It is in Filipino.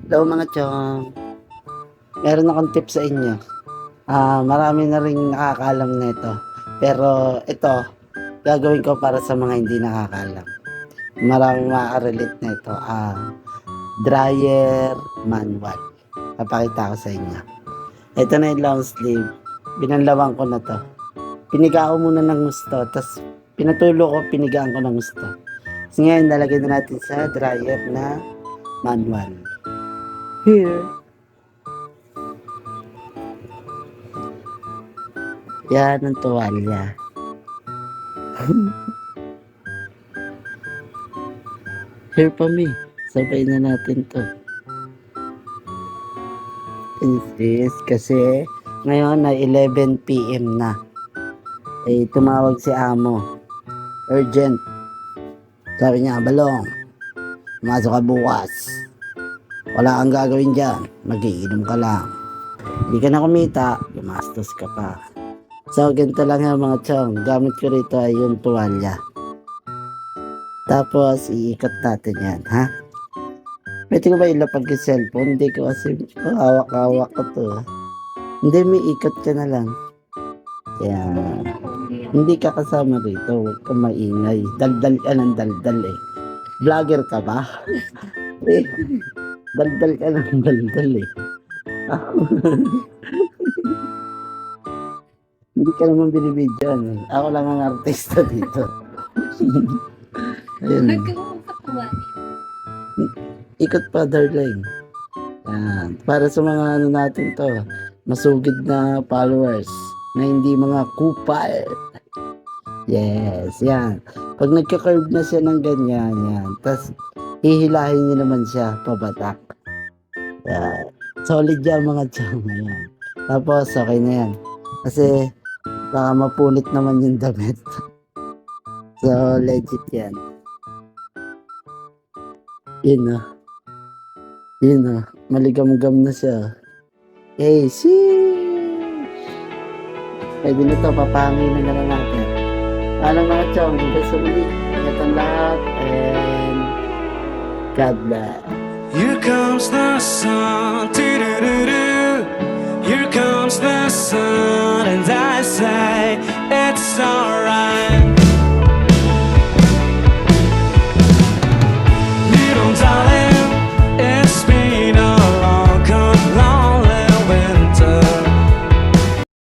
Hello mga chong. Meron akong tip sa inyo. Marami na rin nakakaalam nito. Pero ito, gagawin ko para sa mga hindi nakakaalam. Marami makaka-relate nito. Dryer manual. Papakita ko sa inyo. Ito na yung long sleeve. Binanlawan ko na to. Piniga ko muna ng gusto. Tapos pinatulo ko, pinigaan ko ng gusto. So ngayon, nalagay na natin sa dryer na manual. Here. Yan ang tuwalya. Here pa me. Sabay na natin to. Is kasi ngayon ay 11 PM na. Eh, tumawag si amo. Urgent. Sabi niya, Balong, masok ka bukas. Wala kang gagawin dyan. Magiinom ka lang. Hindi ka na kumita, gumastos ka pa. So, ganito lang yan mga chong. Gamit ko rito ay yung tuwalya. Tapos, iikot natin yan, ha? Pwede ko ba ilapag yung cellphone? Hindi ko kasi hawak-hawak ko to. Hindi, may ikot ka na lang. Yan. Hindi ka kasama rito. Huwag ka maingay. Daldal ka ng daldal eh. Vlogger ka ba? Eh, daldal ka ng daldal eh. Hindi ka naman binibidyan eh. Ako lang ang artista dito. Ayun. Ikot pa, darling. Yan. Para sa mga ano natin to, masugid na followers na hindi mga kupal. Yes, yan. Pag nagka-curve na siya ng ganyan, yan. Tapos, hihilahin niyo naman siya pabatak. Yan. Solid yan mga chong. Yan. Tapos, okay na yan. Kasi, baka mapunit naman yung damit. So, legit yan. Yun na. Yun na. Maligam-gam na siya. Hey, sheesh! Pwede na ito. Papahangin na lang natin. Alam mga chong, hanggang sa muli. Ingat ang lahat. And God bless. Here comes the sun, doo-doo-doo-doo. Here comes the sun, and I say it's alright.